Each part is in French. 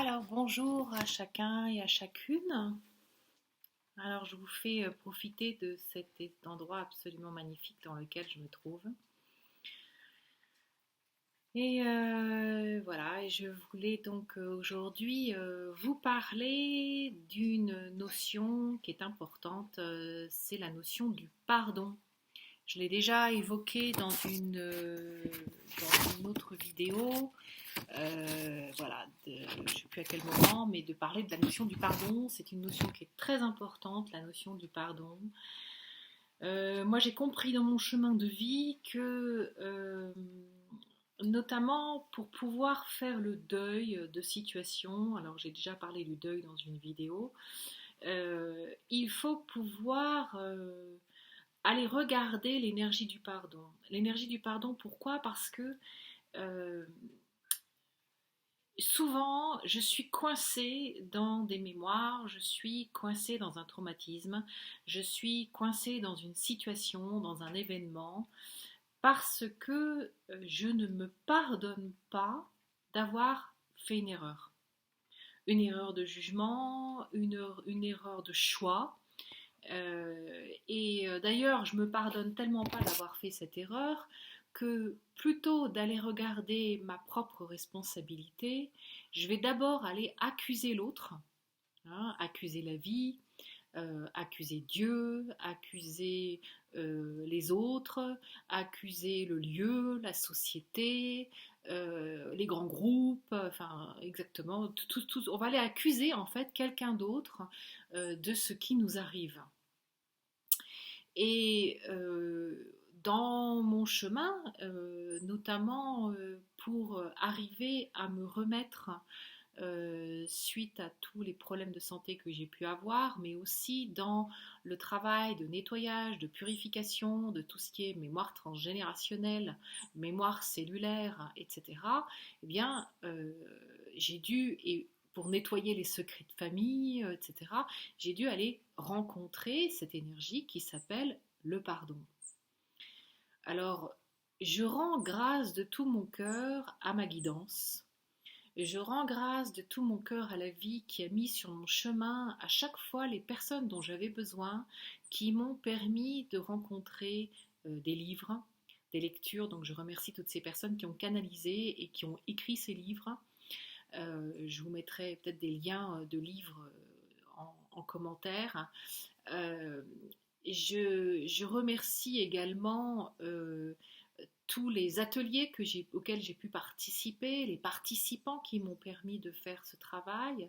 Alors bonjour à chacun et à chacune. Alors je vous fais profiter de cet endroit absolument magnifique dans lequel je me trouve. Et voilà, et je voulais donc aujourd'hui vous parler d'une notion qui est importante, c'est la notion du pardon. Je l'ai déjà évoquée dans une autre vidéo. Voilà, je ne sais plus à quel moment, mais de parler de la notion du pardon, c'est une notion qui est très importante, la notion du pardon. Moi, j'ai compris dans mon chemin de vie que, notamment pour pouvoir faire le deuil de situations, alors j'ai déjà parlé du deuil dans une vidéo, il faut pouvoir aller regarder l'énergie du pardon. L'énergie du pardon, pourquoi? Parce que euh, souvent, je suis coincée dans des mémoires, je suis coincée dans un traumatisme, je suis coincée dans une situation, dans un événement, parce que je ne me pardonne pas d'avoir fait une erreur. Une erreur de jugement, une erreur de choix. D'ailleurs, je me pardonne tellement pas d'avoir fait cette erreur que plutôt d'aller regarder ma propre responsabilité, je vais d'abord aller accuser l'autre, hein, accuser la vie, accuser Dieu, accuser les autres, accuser le lieu, la société, les grands groupes, enfin exactement, on va aller accuser en fait quelqu'un d'autre de ce qui nous arrive. Et dans mon chemin, notamment pour arriver à me remettre suite à tous les problèmes de santé que j'ai pu avoir, mais aussi dans le travail de nettoyage, de purification, de tout ce qui est mémoire transgénérationnelle, mémoire cellulaire, etc. Eh bien, j'ai dû, et pour nettoyer les secrets de famille, etc., j'ai dû aller rencontrer cette énergie qui s'appelle le pardon. Alors, je rends grâce de tout mon cœur à ma guidance. Je rends grâce de tout mon cœur à la vie qui a mis sur mon chemin à chaque fois les personnes dont j'avais besoin, qui m'ont permis de rencontrer des livres, des lectures. Donc je remercie toutes ces personnes qui ont canalisé et qui ont écrit ces livres. Je vous mettrai peut-être des liens de livres en commentaire. Euh, je remercie également tous les ateliers auxquels j'ai pu participer, les participants qui m'ont permis de faire ce travail.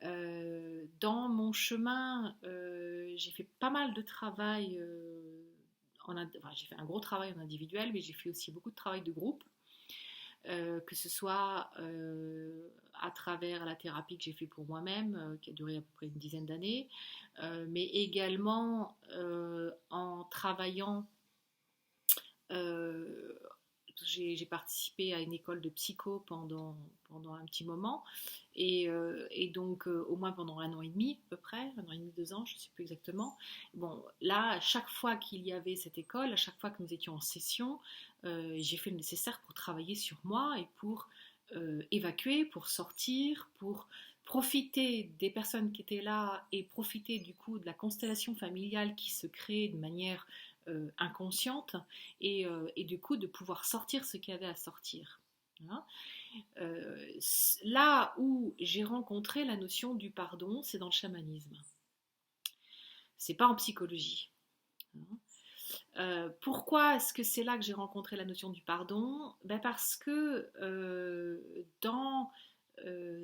Dans mon chemin, j'ai fait pas mal de travail, enfin, j'ai fait un gros travail en individuel, mais j'ai fait aussi beaucoup de travail de groupe. Que ce soit à travers la thérapie que j'ai fait pour moi-même, qui a duré à peu près une dizaine d'années, mais également en travaillant. euh, j'ai participé à une école de psycho pendant un petit moment, et donc au moins pendant un an et demi à peu près, un an et demi, 2 ans, je ne sais plus exactement. Bon, là, à chaque fois qu'il y avait cette école, à chaque fois que nous étions en session, j'ai fait le nécessaire pour travailler sur moi et pour évacuer, pour sortir, pour profiter des personnes qui étaient là et profiter du coup de la constellation familiale qui se crée de manière inconsciente et du coup de pouvoir sortir ce qu'il y avait à sortir. Hein. Là où j'ai rencontré la notion du pardon, c'est dans le chamanisme. C'est pas en psychologie. Hein. Pourquoi est-ce que c'est là que j'ai rencontré la notion du pardon? Parce que dans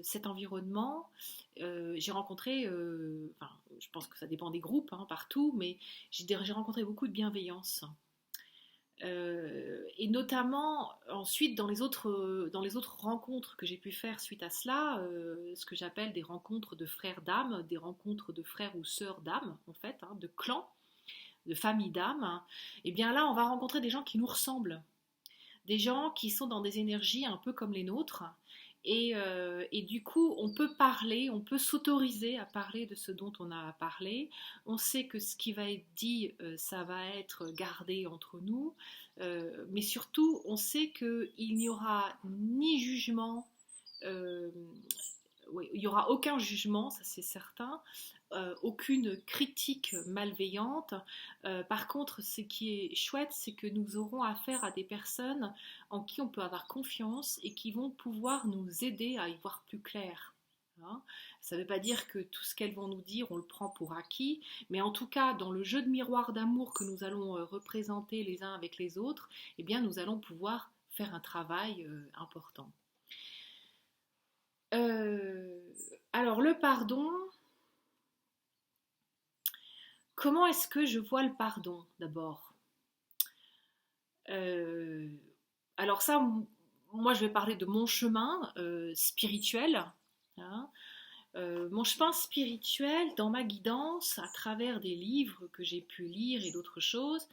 cet environnement, j'ai rencontré, enfin, je pense que ça dépend des groupes hein, partout, mais j'ai rencontré beaucoup de bienveillance. Et notamment ensuite dans les autres rencontres que j'ai pu faire suite à cela, ce que j'appelle des rencontres de frères d'âme, des rencontres de frères ou sœurs d'âme en fait, hein, de clans, de familles d'âme, hein, et bien là on va rencontrer des gens qui nous ressemblent, des gens qui sont dans des énergies un peu comme les nôtres. Et du coup, on peut parler, on peut s'autoriser à parler de ce dont on a à parler. On sait que ce qui va être dit, ça va être gardé entre nous. Mais surtout, on sait qu'il n'y aura ni jugement, euh, oui, il n'y aura aucun jugement, ça c'est certain, aucune critique malveillante. Par contre, ce qui est chouette, c'est que nous aurons affaire à des personnes en qui on peut avoir confiance et qui vont pouvoir nous aider à y voir plus clair. Hein. Ça ne veut pas dire que tout ce qu'elles vont nous dire, on le prend pour acquis, mais en tout cas, dans le jeu de miroir d'amour que nous allons représenter les uns avec les autres, eh bien, nous allons pouvoir faire un travail important. Euh, alors, le pardon, comment est-ce que je vois le pardon d'abord? Euh, alors ça, moi je vais parler de mon chemin spirituel. Hein. Mon chemin spirituel, dans ma guidance, à travers des livres que j'ai pu lire et d'autres choses,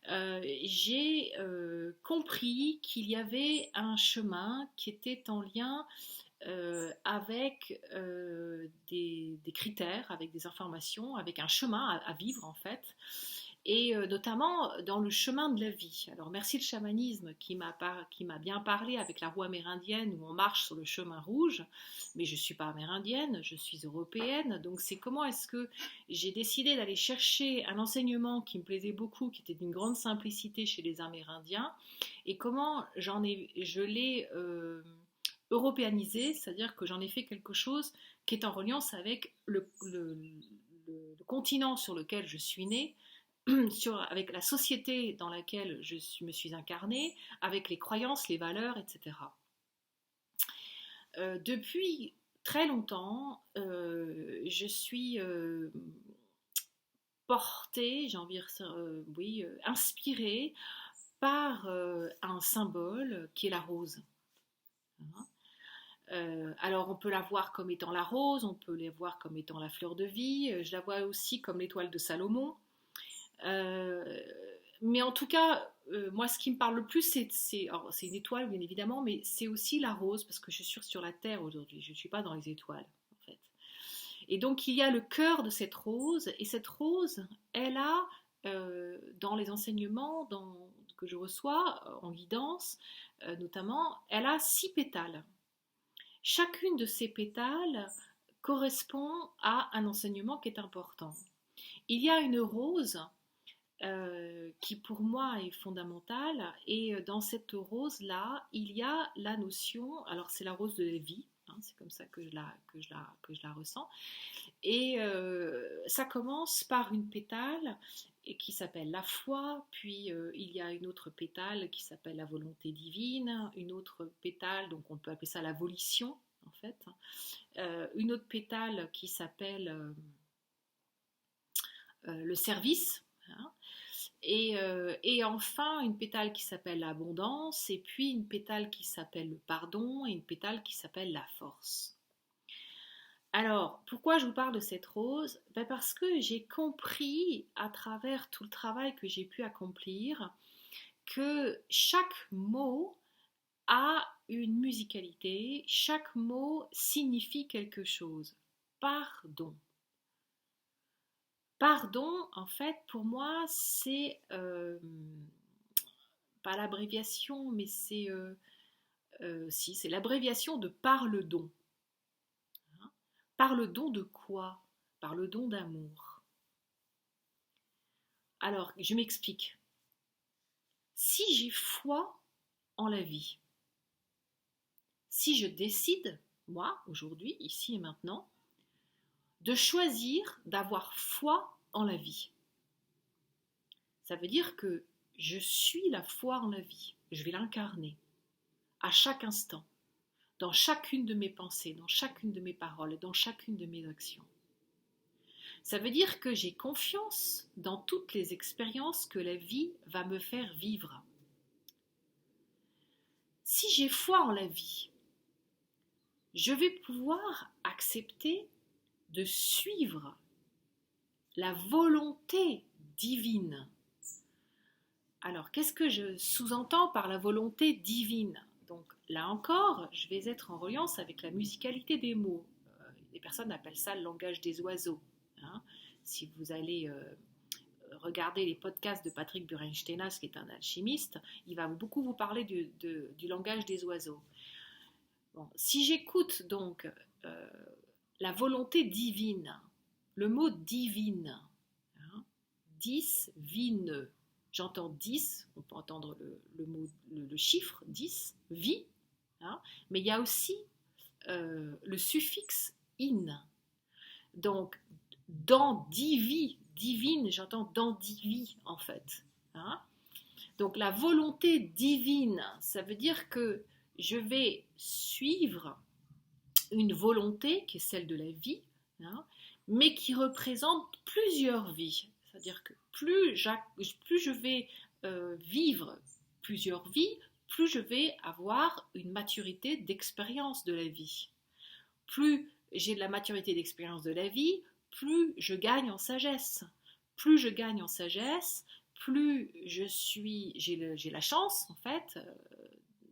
j'ai compris qu'il y avait un chemin qui était en lien avec des critères, avec des informations, avec un chemin à vivre en fait, et notamment dans le chemin de la vie. Alors merci le chamanisme qui m'a bien parlé avec la roue amérindienne où on marche sur le chemin rouge, mais je ne suis pas amérindienne, je suis européenne, donc c'est comment est-ce que j'ai décidé d'aller chercher un enseignement qui me plaisait beaucoup, qui était d'une grande simplicité chez les Amérindiens, et comment je l'ai européanisé, c'est-à-dire que j'en ai fait quelque chose qui est en reliance avec le continent sur lequel je suis née, avec la société dans laquelle me suis incarnée, avec les croyances, les valeurs, etc. Depuis très longtemps, je suis portée, j'ai envie de dire, oui, inspirée par un symbole qui est la rose. Hein. Alors on peut la voir comme étant la rose, on peut la voir comme étant la fleur de vie, je la vois aussi comme l'étoile de Salomon. Euh, mais en tout cas, moi ce qui me parle le plus, c'est une étoile bien évidemment, mais c'est aussi la rose, parce que je suis sur la Terre aujourd'hui, je ne suis pas dans les étoiles en fait. Et donc il y a le cœur de cette rose, et cette rose, elle a, dans les enseignements que je reçois en guidance, notamment, elle a 6 pétales. Chacune de ces pétales correspond à un enseignement qui est important. Il y a une rose qui pour moi est fondamentale, et dans cette rose-là, il y a la notion, alors c'est la rose de la vie, hein, c'est comme ça que je la ressens, et ça commence par une pétale et qui s'appelle la foi, puis il y a une autre pétale qui s'appelle la volonté divine, une autre pétale, donc on peut appeler ça la volition en fait, une autre pétale qui s'appelle le service, hein, et enfin une pétale qui s'appelle l'abondance, et puis une pétale qui s'appelle le pardon, et une pétale qui s'appelle la force. Alors, pourquoi je vous parle de cette rose? Ben parce que j'ai compris, à travers tout le travail que j'ai pu accomplir, que chaque mot a une musicalité, chaque mot signifie quelque chose. Pardon. Pardon, en fait, pour moi, c'est pas l'abréviation, mais si, c'est l'abréviation de par le don. Hein. Par le don de quoi? Par le don d'amour. Alors, je m'explique. Si j'ai foi en la vie, si je décide, moi, aujourd'hui, ici et maintenant, de choisir d'avoir foi en la vie, ça veut dire que je suis la foi en la vie, je vais l'incarner à chaque instant, dans chacune de mes pensées, dans chacune de mes paroles, dans chacune de mes actions. Ça veut dire que j'ai confiance dans toutes les expériences que la vie va me faire vivre. Si j'ai foi en la vie, je vais pouvoir accepter de suivre la volonté divine. Alors, qu'est-ce que je sous-entends par la volonté divine? Donc, là encore, je vais être en reliance avec la musicalité des mots. Les personnes appellent ça le langage des oiseaux. Hein. Si vous allez regarder les podcasts de Patrick Burenstenas, qui est un alchimiste, il va beaucoup vous parler du langage des oiseaux. Bon, si j'écoute donc la volonté divine, le mot divine, hein, 10, vine, j'entends 10, on peut entendre le chiffre 10, vie, hein, mais il y a aussi le suffixe in. Donc, dans divi, divine, j'entends dans divi en fait. Hein. Donc, la volonté divine, ça veut dire que je vais suivre une volonté qui est celle de la vie, hein, mais qui représente plusieurs vies. C'est-à-dire que plus je vais vivre plusieurs vies, plus je vais avoir une maturité d'expérience de la vie. Plus j'ai de la maturité d'expérience de la vie, plus je gagne en sagesse. Plus je gagne en sagesse, plus j'ai la chance, en fait,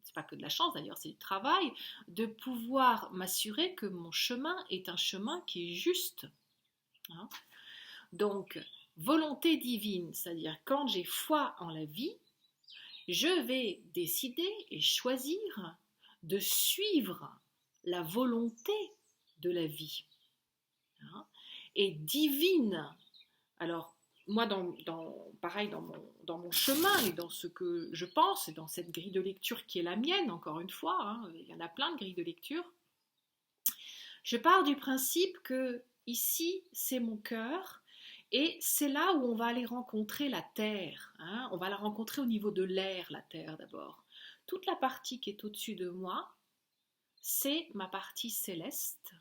c'est pas que de la chance d'ailleurs, c'est du travail, de pouvoir m'assurer que mon chemin est un chemin qui est juste. Hein. Donc, volonté divine, c'est-à-dire quand j'ai foi en la vie, je vais décider et choisir de suivre la volonté de la vie. Hein. Et divine, alors moi, pareil, dans mon chemin et dans ce que je pense et dans cette grille de lecture qui est la mienne, encore une fois, hein, il y en a plein de grilles de lecture, je pars du principe que ici, c'est mon cœur et c'est là où on va aller rencontrer la terre. Hein, on va la rencontrer au niveau de l'air, la terre d'abord. Toute la partie qui est au-dessus de moi, c'est ma partie céleste.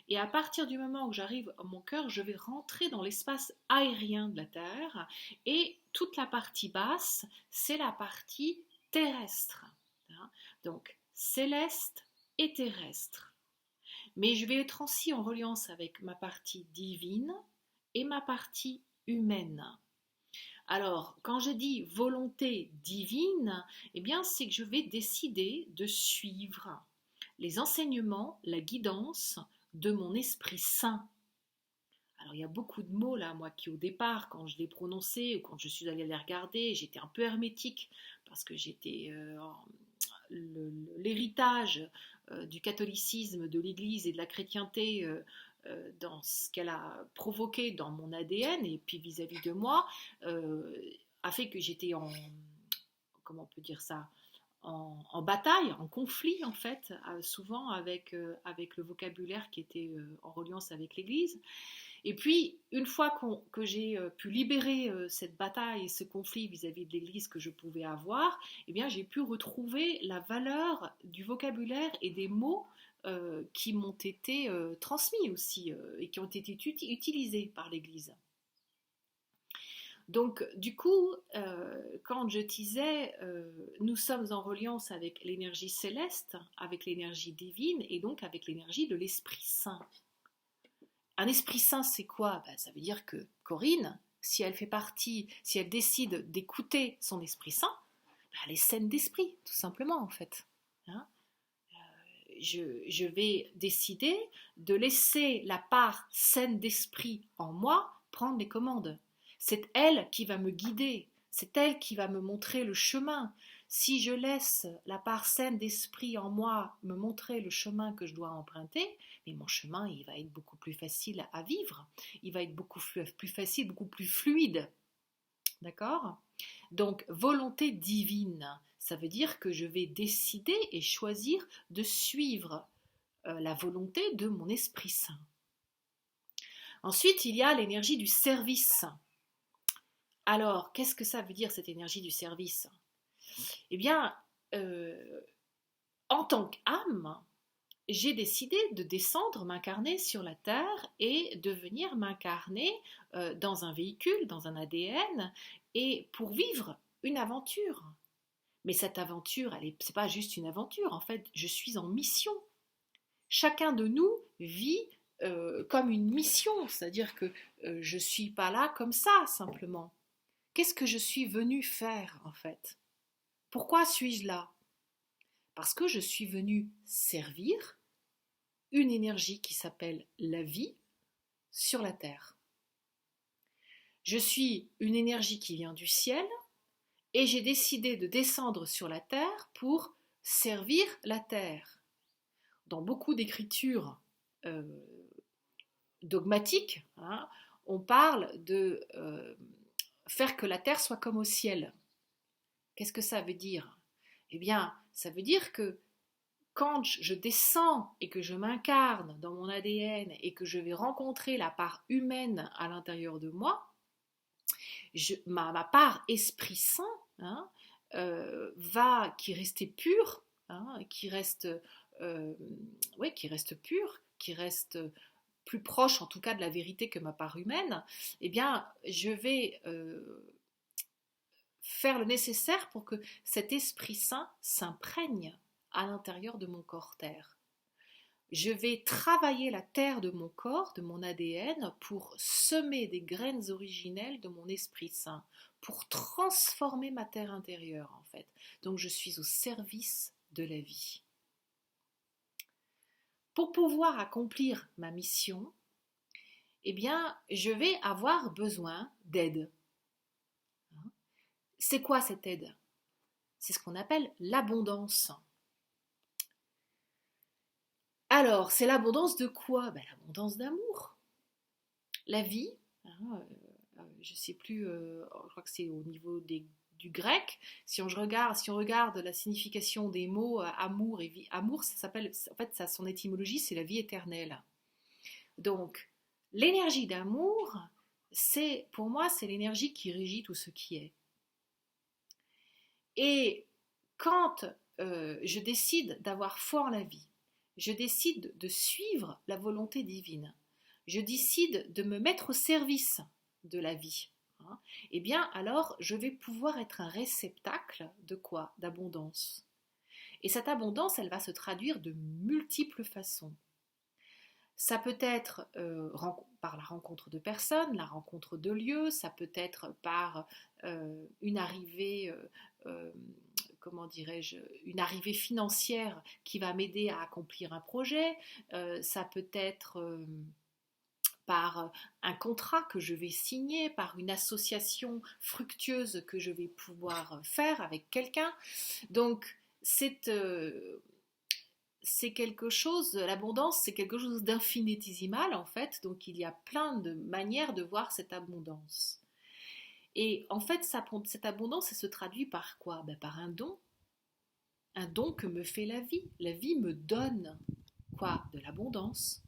Et à partir du moment où j'arrive à mon cœur, je vais rentrer dans l'espace aérien de la Terre. Et toute la partie basse, c'est la partie terrestre. Donc, céleste et terrestre. Mais je vais être aussi en reliance avec ma partie divine et ma partie humaine. Alors, quand je dis volonté divine, eh bien, c'est que je vais décider de suivre les enseignements, la guidance de mon Esprit Saint. Alors il y a beaucoup de mots là, moi qui au départ, quand je les prononçais ou quand je suis allée les regarder, j'étais un peu hermétique parce que j'étais l'héritage du catholicisme, de l'Église et de la chrétienté dans ce qu'elle a provoqué dans mon ADN et puis vis-à-vis de moi a fait que j'étais en, comment on peut dire ça, en bataille, en conflit en fait, souvent avec le vocabulaire qui était en reliance avec l'Église. Et puis, une fois que j'ai pu libérer cette bataille et ce conflit vis-à-vis de l'Église que je pouvais avoir, eh bien, j'ai pu retrouver la valeur du vocabulaire et des mots qui m'ont été transmis aussi et qui ont été utilisés par l'Église. Donc, du coup, quand je disais, nous sommes en reliance avec l'énergie céleste, avec l'énergie divine et donc avec l'énergie de l'Esprit Saint. Un Esprit Saint, c'est quoi? Ça veut dire que Corinne, si elle décide d'écouter son Esprit Saint, elle est saine d'esprit, tout simplement, en fait. Hein. Je vais décider de laisser la part saine d'esprit en moi prendre les commandes. C'est elle qui va me guider, c'est elle qui va me montrer le chemin. Si je laisse la part saine d'esprit en moi me montrer le chemin que je dois emprunter, mais mon chemin il va être beaucoup plus facile à vivre, il va être beaucoup plus facile, beaucoup plus fluide. D'accord? Donc, volonté divine, ça veut dire que je vais décider et choisir de suivre la volonté de mon Esprit Saint. Ensuite, il y a l'énergie du service. Alors, qu'est-ce que ça veut dire cette énergie du service? Eh bien, en tant qu'âme, j'ai décidé de descendre, m'incarner sur la Terre et de venir m'incarner dans un véhicule, dans un ADN, et pour vivre une aventure. Mais cette aventure, c'est pas juste une aventure, en fait, je suis en mission. Chacun de nous vit comme une mission, c'est-à-dire que je suis pas là comme ça, simplement. Qu'est-ce que je suis venu faire, en fait? Pourquoi suis-je là? Parce que je suis venu servir une énergie qui s'appelle la vie sur la terre. Je suis une énergie qui vient du ciel et j'ai décidé de descendre sur la terre pour servir la terre. Dans beaucoup d'écritures dogmatique, hein, on parle de faire que la terre soit comme au ciel. Qu'est-ce que ça veut dire? Eh bien, ça veut dire que quand je descends et que je m'incarne dans mon ADN et que je vais rencontrer la part humaine à l'intérieur de moi, ma part Esprit Saint, hein, qui restait pure, hein, qui reste pure, qui reste plus proche en tout cas de la vérité que ma part humaine, eh bien je vais faire le nécessaire pour que cet Esprit Saint s'imprègne à l'intérieur de mon corps terre. Je vais travailler la terre de mon corps, de mon ADN, pour semer des graines originelles de mon Esprit Saint, pour transformer ma terre intérieure en fait. Donc je suis au service de la vie. Pour pouvoir accomplir ma mission, eh bien, je vais avoir besoin d'aide. C'est quoi cette aide? C'est ce qu'on appelle l'abondance. Alors, c'est l'abondance de quoi? L'abondance d'amour. La vie, hein, je ne sais plus, je crois que c'est au niveau du grec. Si on regarde la signification des mots amour et vie, amour, ça s'appelle, en fait, son étymologie, c'est la vie éternelle. Donc, l'énergie d'amour, pour moi, c'est l'énergie qui régit tout ce qui est. Et quand je décide d'avoir foi en la vie, je décide de suivre la volonté divine, je décide de me mettre au service de la vie, hein, eh bien alors je vais pouvoir être un réceptacle de quoi? D'abondance. Et cette abondance, elle va se traduire de multiples façons. Ça peut être par la rencontre de personnes, la rencontre de lieux, ça peut être par une arrivée, comment dirais-je, une arrivée financière qui va m'aider à accomplir un projet, ça peut être par un contrat que je vais signer, par une association fructueuse que je vais pouvoir faire avec quelqu'un. Donc, c'est quelque chose, l'abondance, c'est quelque chose d'infinitésimal en fait, donc il y a plein de manières de voir cette abondance. Et en fait, cette abondance, elle se traduit par quoi? Par un don que me fait la vie. La vie me donne quoi? De l'abondance.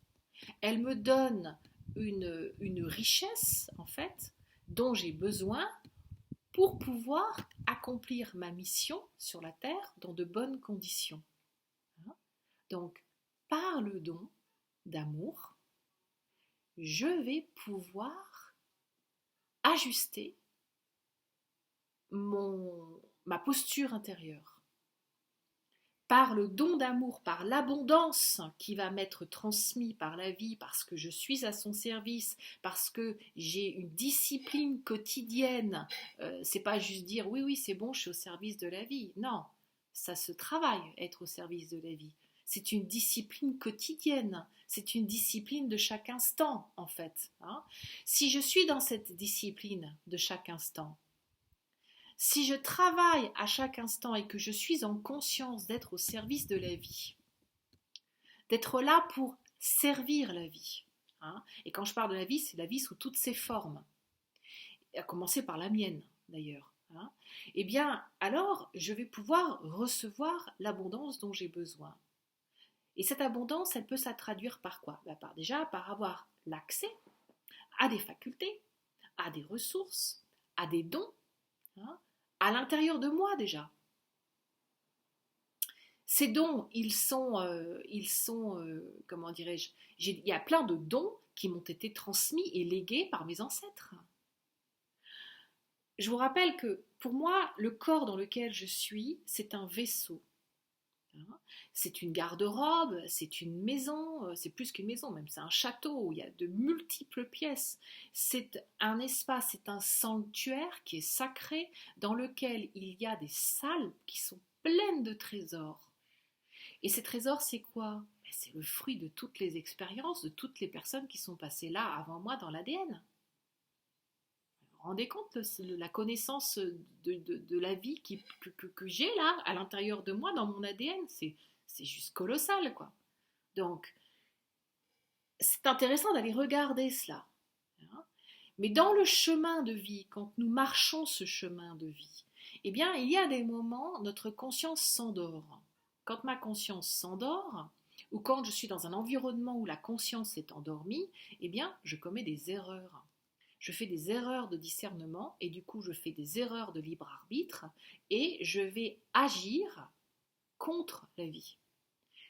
Elle me donne une richesse en fait dont j'ai besoin pour pouvoir accomplir ma mission sur la terre dans de bonnes conditions. Donc, par le don d'amour, je vais pouvoir ajuster ma posture intérieure. Par le don d'amour, par l'abondance qui va m'être transmise par la vie, parce que je suis à son service, parce que j'ai une discipline quotidienne. C'est pas juste dire oui, c'est bon, je suis au service de la vie. Non, ça se travaille, être au service de la vie. C'est une discipline quotidienne, c'est une discipline de chaque instant en fait. Hein. Si je suis dans cette discipline de chaque instant, si je travaille à chaque instant et que je suis en conscience d'être au service de la vie, d'être là pour servir la vie, hein, et quand je parle de la vie, c'est la vie sous toutes ses formes, à commencer par la mienne d'ailleurs, hein, eh bien alors je vais pouvoir recevoir l'abondance dont j'ai besoin. Et cette abondance, elle peut se traduire par quoi? Déjà par avoir l'accès à des facultés, à des ressources, à des dons, hein, à l'intérieur de moi déjà. Ces dons, ils sont comment dirais-je, il y a plein de dons qui m'ont été transmis et légués par mes ancêtres. Je vous rappelle que pour moi, le corps dans lequel je suis, c'est un vaisseau. C'est une garde-robe, c'est une maison, c'est plus qu'une maison même, c'est un château où il y a de multiples pièces. C'est un espace, c'est un sanctuaire qui est sacré dans lequel il y a des salles qui sont pleines de trésors. Et ces trésors, c'est quoi? C'est le fruit de toutes les expériences, de toutes les personnes qui sont passées là avant moi dans l'ADN. Vous vous rendez compte la connaissance de la vie que j'ai là, à l'intérieur de moi, dans mon ADN, c'est juste colossal, quoi. Donc, c'est intéressant d'aller regarder cela. Hein. Mais dans le chemin de vie, quand nous marchons ce chemin de vie, eh bien, il y a des moments, notre conscience s'endort. Quand ma conscience s'endort, ou quand je suis dans un environnement où la conscience est endormie, eh bien, je commets des erreurs. Je fais des erreurs de discernement et du coup, je fais des erreurs de libre arbitre et je vais agir contre la vie.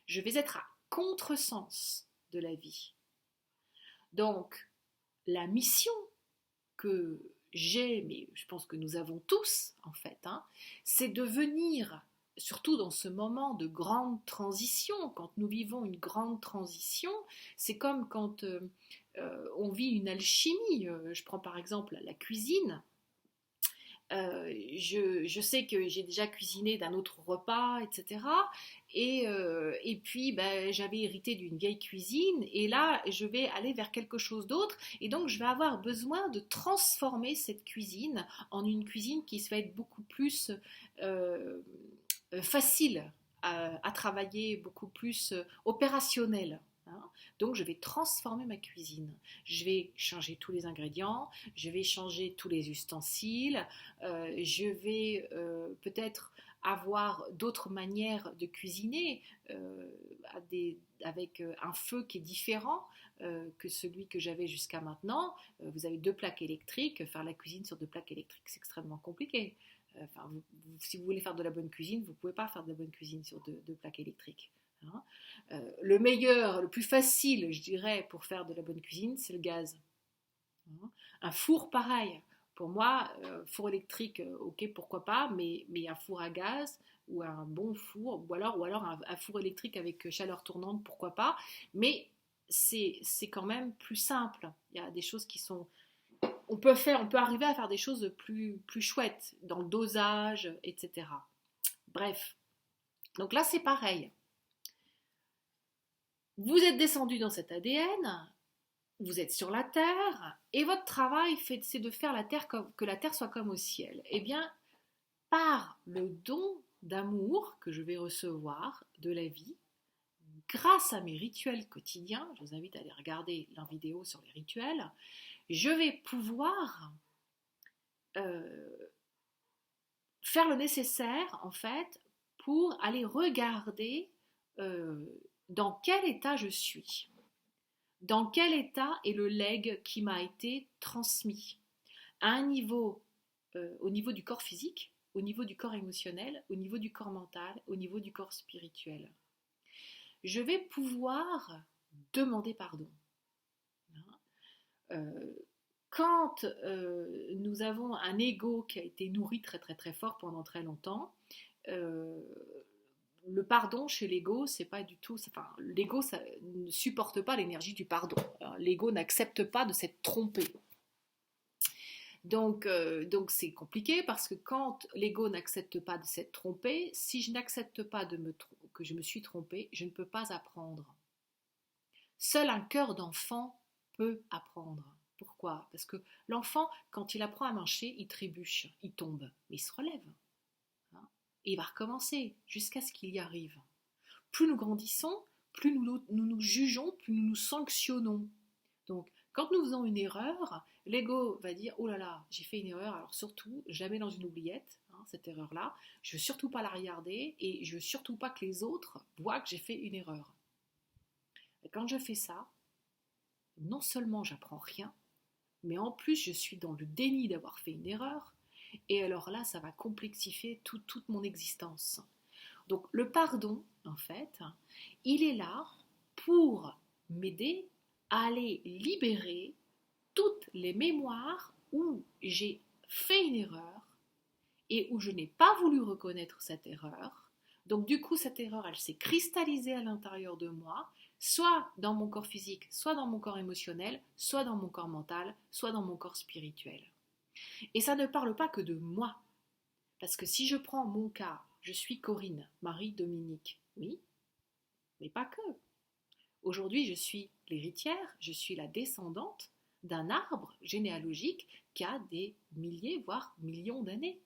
Je vais être à contresens de la vie. Donc, la mission que j'ai, mais je pense que nous avons tous en fait, hein, c'est de venir, surtout dans ce moment de grande transition, quand nous vivons une grande transition, c'est comme quand on vit une alchimie. Je prends par exemple la cuisine. Je sais que j'ai déjà cuisiné d'un autre repas, etc. Et puis, ben, j'avais hérité d'une vieille cuisine, et là, je vais aller vers quelque chose d'autre, et donc je vais avoir besoin de transformer cette cuisine en une cuisine qui va être beaucoup plus euh, facile à travailler, beaucoup plus opérationnelle. Hein. Donc je vais transformer ma cuisine. Je vais changer tous les ingrédients, je vais changer tous les ustensiles, je vais peut-être avoir d'autres manières de cuisiner avec un feu qui est différent que celui que j'avais jusqu'à maintenant. Vous avez deux plaques électriques, faire la cuisine sur deux plaques électriques, c'est extrêmement compliqué. Enfin, si vous voulez faire de la bonne cuisine, vous ne pouvez pas faire de la bonne cuisine sur deux plaques électriques. Hein. Le meilleur, le plus facile, je dirais, pour faire de la bonne cuisine, c'est le gaz. Hein. Un four, pareil. Pour moi, four électrique, ok, pourquoi pas, mais un four à gaz ou un bon four, ou alors un four électrique avec chaleur tournante, pourquoi pas. Mais c'est quand même plus simple. Il y a des choses qui sont on peut arriver à faire des choses plus chouettes dans le dosage, etc. Bref, donc là c'est pareil. Vous êtes descendu dans cet ADN, vous êtes sur la Terre, et votre travail c'est de faire la terre que la Terre soit comme au ciel. Eh bien, par le don d'amour que je vais recevoir de la vie, grâce à mes rituels quotidiens, je vous invite à aller regarder la vidéo sur les rituels, je vais pouvoir faire le nécessaire en fait pour aller regarder euh, dans quel état je suis, dans quel état est le legs qui m'a été transmis, à un niveau, au niveau du corps physique, au niveau du corps émotionnel, au niveau du corps mental, au niveau du corps spirituel. Je vais pouvoir demander pardon. Euh, quand nous avons un ego qui a été nourri très très très fort pendant très longtemps, euh, le pardon chez l'ego, c'est pas du tout. Enfin, l'ego ça ne supporte pas l'énergie du pardon. L'ego n'accepte pas de s'être trompé. Donc c'est compliqué parce que quand l'ego n'accepte pas de s'être trompé, si je n'accepte pas que je me suis trompé, je ne peux pas apprendre. Seul un cœur d'enfant peut apprendre. Pourquoi? Parce que l'enfant, quand il apprend à marcher, il trébuche, il tombe, mais il se relève. Hein, et il va recommencer jusqu'à ce qu'il y arrive. Plus nous grandissons, plus nous jugeons, plus nous nous sanctionnons. Donc, quand nous faisons une erreur, l'ego va dire oh là là, j'ai fait une erreur, alors surtout, je la mets dans une oubliette, hein, cette erreur-là. Je ne veux surtout pas la regarder et je ne veux surtout pas que les autres voient que j'ai fait une erreur. Et quand je fais ça, non seulement j'apprends rien, mais en plus je suis dans le déni d'avoir fait une erreur, et alors là ça va complexifier toute mon existence. Donc le pardon, en fait, il est là pour m'aider à aller libérer toutes les mémoires où j'ai fait une erreur et où je n'ai pas voulu reconnaître cette erreur. Donc du coup, cette erreur, elle s'est cristallisée à l'intérieur de moi, soit dans mon corps physique, soit dans mon corps émotionnel, soit dans mon corps mental, soit dans mon corps spirituel. Et ça ne parle pas que de moi. Parce que si je prends mon cas, je suis Corinne, Marie-Dominique, oui, mais pas que. Aujourd'hui, je suis l'héritière, je suis la descendante d'un arbre généalogique qui a des milliers, voire millions d'années.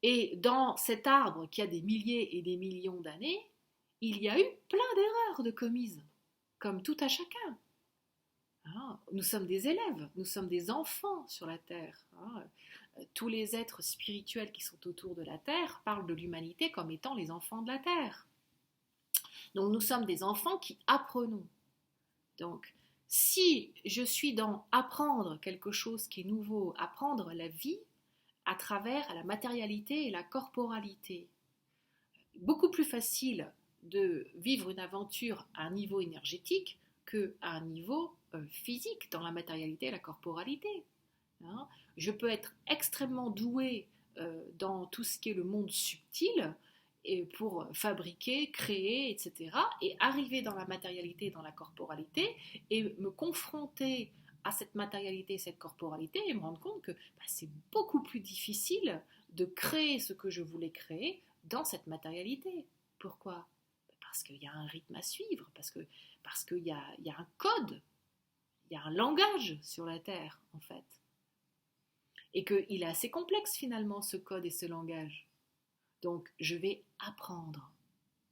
Et dans cet arbre qui a des milliers et des millions d'années, il y a eu plein d'erreurs de commises. comme tout à chacun. Hein. Nous sommes des élèves, nous sommes des enfants sur la Terre. Hein. Tous les êtres spirituels qui sont autour de la Terre parlent de l'humanité comme étant les enfants de la Terre. Donc nous sommes des enfants qui apprenons. Donc si je suis dans apprendre quelque chose qui est nouveau, apprendre la vie à travers la matérialité et la corporalité, beaucoup plus facile de vivre une aventure à un niveau énergétique qu'à un niveau physique, dans la matérialité et la corporalité. Hein. Je peux être extrêmement doué dans tout ce qui est le monde subtil et pour fabriquer, créer, etc. Et arriver dans la matérialité et dans la corporalité et me confronter à cette matérialité et cette corporalité et me rendre compte que c'est beaucoup plus difficile de créer ce que je voulais créer dans cette matérialité. Pourquoi? Parce qu'il y a un rythme à suivre, parce qu'il y a un code, il y a un langage sur la Terre, en fait. Et qu'il est assez complexe, finalement, ce code et ce langage. Donc, je vais apprendre.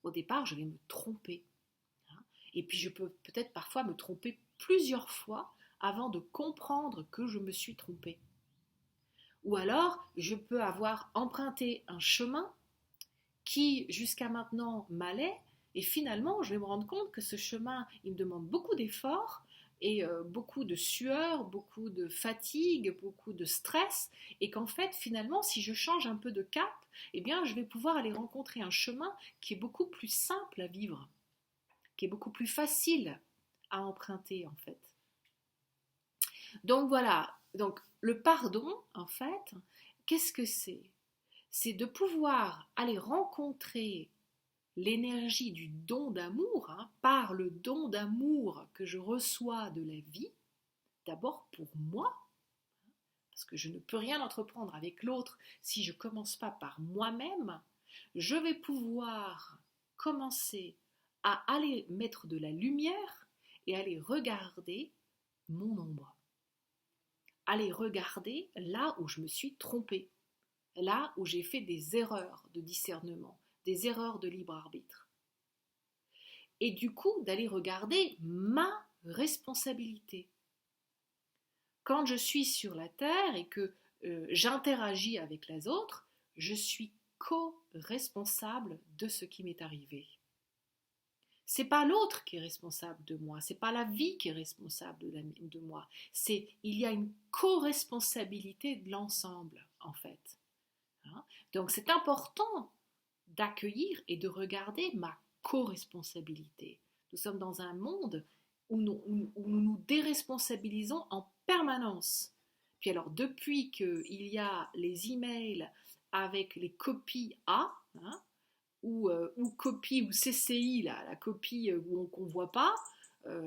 Au départ, je vais me tromper. Et puis, je peux peut-être parfois me tromper plusieurs fois avant de comprendre que je me suis trompée. Ou alors, je peux avoir emprunté un chemin qui jusqu'à maintenant m'allait, et finalement je vais me rendre compte que ce chemin, il me demande beaucoup d'efforts et beaucoup de sueur, beaucoup de fatigue, beaucoup de stress, et qu'en fait finalement si je change un peu de cap, eh bien je vais pouvoir aller rencontrer un chemin qui est beaucoup plus simple à vivre, qui est beaucoup plus facile à emprunter en fait. Donc voilà, donc le pardon en fait, qu'est-ce que c'est? C'est de pouvoir aller rencontrer l'énergie du don d'amour, hein, par le don d'amour que je reçois de la vie, d'abord pour moi, parce que je ne peux rien entreprendre avec l'autre si je ne commence pas par moi-même, je vais pouvoir commencer à aller mettre de la lumière et aller regarder mon ombre. Aller regarder là où je me suis trompée, là où j'ai fait des erreurs de discernement, des erreurs de libre arbitre. Et du coup, d'aller regarder ma responsabilité. Quand je suis sur la Terre et que j'interagis avec les autres, je suis co-responsable de ce qui m'est arrivé. C'est pas l'autre qui est responsable de moi, c'est pas la vie qui est responsable de moi. Il y a une co-responsabilité de l'ensemble, en fait. Hein. Donc c'est important d'accueillir et de regarder ma co-responsabilité. Nous sommes dans un monde où nous déresponsabilisons en permanence. Puis alors, depuis qu'il y a les emails avec les copies A, hein, ou copie, ou CCI, la copie qu'on ne voit pas,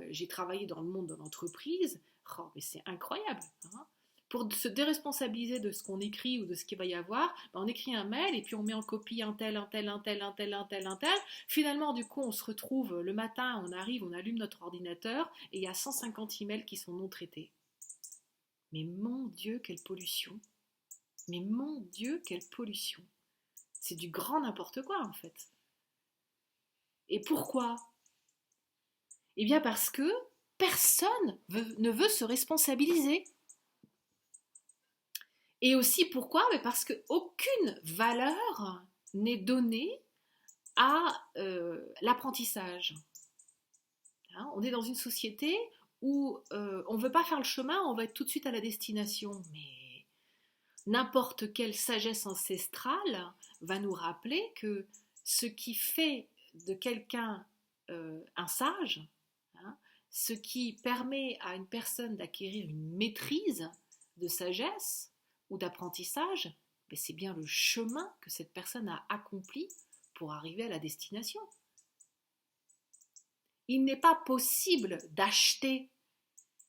j'ai travaillé dans le monde de l'entreprise, oh, mais c'est incroyable. Hein. Pour se déresponsabiliser de ce qu'on écrit ou de ce qu'il va y avoir, on écrit un mail et puis on met en copie un tel, un tel, un tel, un tel, un tel, un tel. Finalement, du coup, on se retrouve le matin, on arrive, on allume notre ordinateur et il y a 150 emails qui sont non traités. Mais mon Dieu, quelle pollution! Mais mon Dieu, quelle pollution! C'est du grand n'importe quoi, en fait. Et pourquoi? Eh bien parce que personne ne veut se responsabiliser. Et aussi pourquoi? Parce qu'aucune valeur n'est donnée à l'apprentissage. Hein, on est dans une société où on ne veut pas faire le chemin, on va être tout de suite à la destination. Mais n'importe quelle sagesse ancestrale va nous rappeler que ce qui fait de quelqu'un un sage, hein, ce qui permet à une personne d'acquérir une maîtrise de sagesse ou d'apprentissage, c'est bien le chemin que cette personne a accompli pour arriver à la destination. Il n'est pas possible d'acheter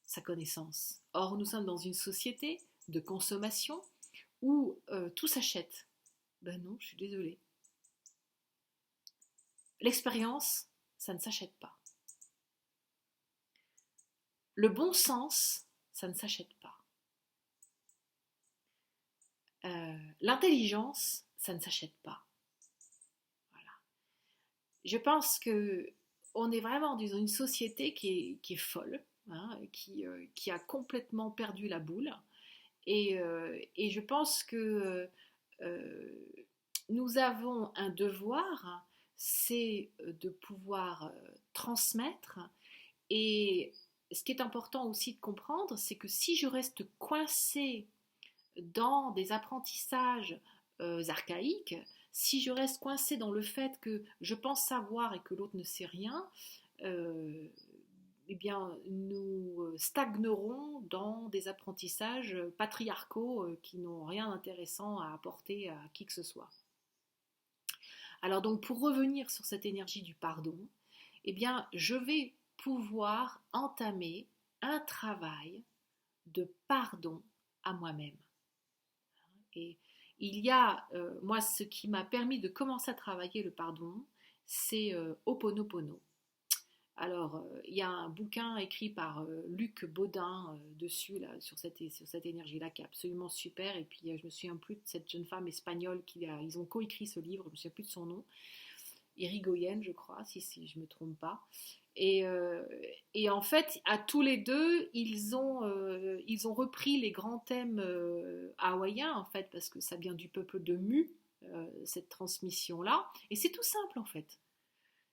sa connaissance. Or, nous sommes dans une société de consommation où tout s'achète. Ben non, je suis désolée. L'expérience, ça ne s'achète pas. Le bon sens, ça ne s'achète pas. L'intelligence, ça ne s'achète pas. Voilà. Je pense que on est vraiment dans une société qui est folle, hein, qui a complètement perdu la boule. Et je pense que euh, nous avons un devoir, c'est de pouvoir transmettre. Et ce qui est important aussi de comprendre, c'est que si je reste coincée dans des apprentissages archaïques, si je reste coincée dans le fait que je pense savoir et que l'autre ne sait rien, euh, eh bien, nous stagnerons dans des apprentissages patriarcaux qui n'ont rien d'intéressant à apporter à qui que ce soit. Alors donc, pour revenir sur cette énergie du pardon, eh bien, je vais pouvoir entamer un travail de pardon à moi-même. Et il y a, moi, ce qui m'a permis de commencer à travailler le pardon, c'est Ho'oponopono. Alors, il y a un bouquin écrit par Luc Baudin dessus, là, sur cette énergie-là, qui est absolument super. Et puis, je me souviens plus de cette jeune femme espagnole ils ont coécrit ce livre, je me souviens plus de son nom. Irigoyen, je crois, si je ne me trompe pas. Et, euh, et en fait, à tous les deux, ils ont repris les grands thèmes hawaïens, en fait, parce que ça vient du peuple de Mu, cette transmission-là. Et c'est tout simple, en fait.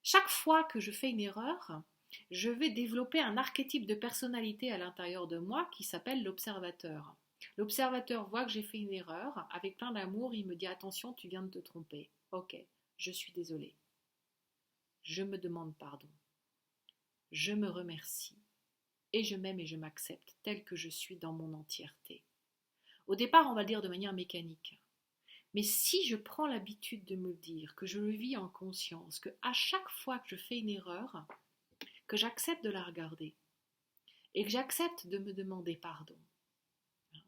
Chaque fois que je fais une erreur, je vais développer un archétype de personnalité à l'intérieur de moi qui s'appelle l'observateur. L'observateur voit que j'ai fait une erreur, avec plein d'amour, il me dit attention, tu viens de te tromper. Ok, je suis désolé. Je me demande pardon. Je me remercie. Et je m'aime et je m'accepte tel que je suis dans mon entièreté. Au départ, on va le dire de manière mécanique. Mais si je prends l'habitude de me le dire, que je le vis en conscience, que à chaque fois que je fais une erreur, que j'accepte de la regarder et que j'accepte de me demander pardon.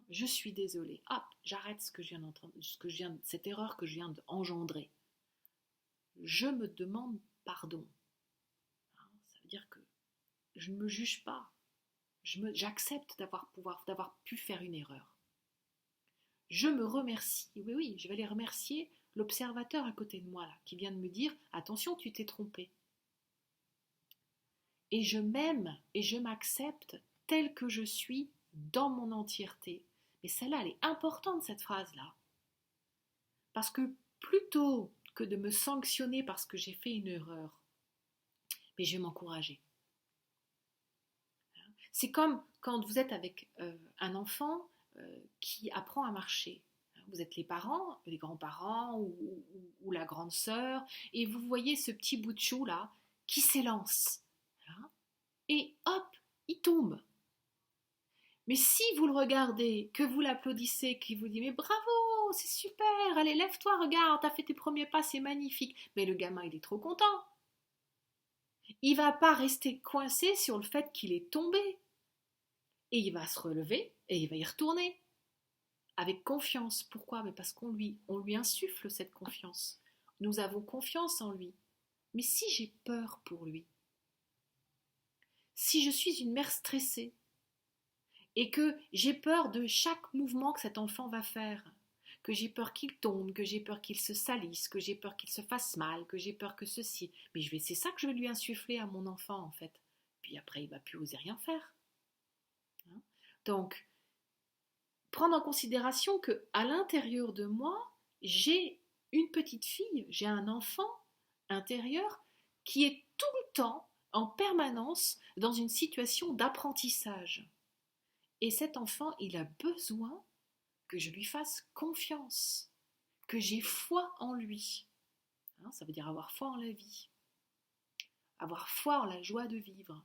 Je suis désolée. Hop, j'arrête cette erreur que je viens d'engendrer. Je me demande pardon. Ça veut dire que je ne me juge pas. J'accepte d'avoir pu faire une erreur. Je me remercie. Oui, oui, je vais aller remercier l'observateur à côté de moi là, qui vient de me dire attention, tu t'es trompé. Et je m'aime et je m'accepte tel que je suis dans mon entièreté. Mais celle-là, elle est importante, cette phrase-là. Parce que plutôt que de me sanctionner parce que j'ai fait une erreur, mais je vais m'encourager. C'est comme quand vous êtes avec un enfant qui apprend à marcher. Vous êtes les parents, les grands-parents ou la grande sœur, et vous voyez ce petit bout de chou là qui s'élance. Et hop, il tombe. Mais si vous le regardez, que vous l'applaudissez, qu'il vous dit mais bravo, c'est super, allez lève-toi, regarde, t'as fait tes premiers pas, c'est magnifique. Mais le gamin il est trop content. Il va pas rester coincé sur le fait qu'il est tombé. Et il va se relever et il va y retourner. Avec confiance. Pourquoi? Mais parce on lui insuffle cette confiance. Nous avons confiance en lui. Mais si j'ai peur pour lui, si je suis une mère stressée et que j'ai peur de chaque mouvement que cet enfant va faire, que j'ai peur qu'il tombe, que j'ai peur qu'il se salisse, que j'ai peur qu'il se fasse mal, que j'ai peur que ceci, mais c'est ça que je vais lui insuffler à mon enfant en fait. Puis après il va plus oser rien faire. Donc prendre en considération que à l'intérieur de moi, j'ai une petite fille, j'ai un enfant intérieur qui est tout le temps, en permanence, dans une situation d'apprentissage. Et cet enfant, il a besoin que je lui fasse confiance, que j'ai foi en lui. Ça veut dire avoir foi en la vie, avoir foi en la joie de vivre,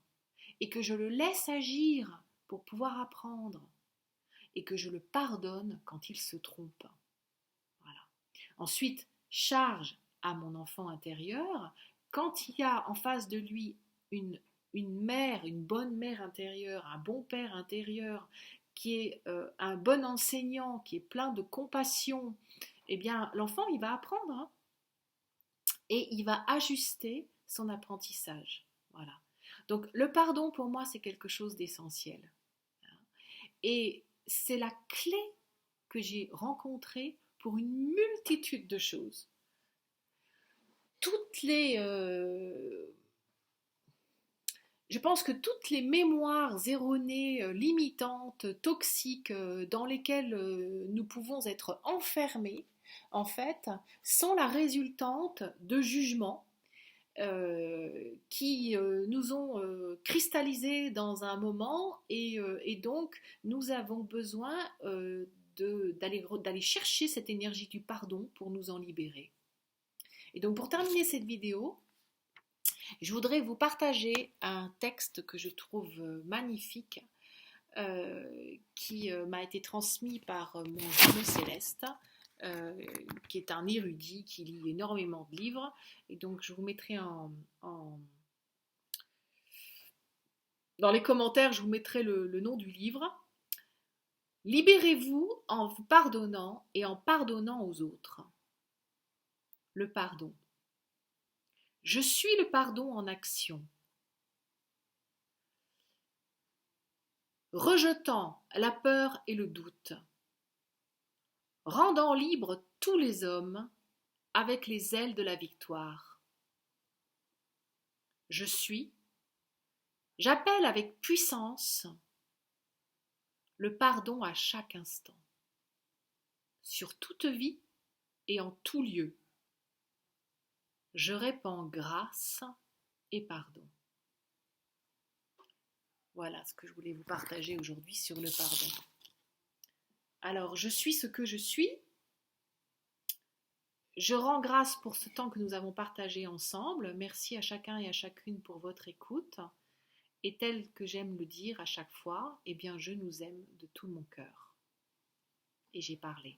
et que je le laisse agir pour pouvoir apprendre, et que je le pardonne quand il se trompe. Voilà. Ensuite, charge à mon enfant intérieur, quand il y a en face de lui une mère, une bonne mère intérieure, un bon père intérieur, qui est un bon enseignant, qui est plein de compassion, eh bien l'enfant il va apprendre et il va ajuster son apprentissage. Voilà. Donc le pardon pour moi c'est quelque chose d'essentiel. Et c'est la clé que j'ai rencontrée pour une multitude de choses. Toutes les je pense que toutes les mémoires erronées, limitantes, toxiques, dans lesquelles nous pouvons être enfermés, en fait, sont la résultante de jugements qui nous ont cristallisés dans un moment et donc nous avons besoin d'aller chercher cette énergie du pardon pour nous en libérer. Et donc pour terminer cette vidéo, je voudrais vous partager un texte que je trouve magnifique qui m'a été transmis par mon jumeau céleste, qui est un érudit qui lit énormément de livres. Et donc je vous mettrai dans les commentaires, je vous mettrai le nom du livre. Libérez-vous en vous pardonnant et en pardonnant aux autres. Le pardon. Je suis le pardon en action. Rejetant la peur et le doute. Rendant libres tous les hommes avec les ailes de la victoire. Je suis. J'appelle avec puissance le pardon à chaque instant, sur toute vie et en tout lieu. Je répands grâce et pardon. Voilà ce que je voulais vous partager aujourd'hui sur le pardon. Alors, je suis ce que je suis. Je rends grâce pour ce temps que nous avons partagé ensemble. Merci à chacun et à chacune pour votre écoute. Et tel que j'aime le dire à chaque fois, eh bien, je nous aime de tout mon cœur. Et j'ai parlé.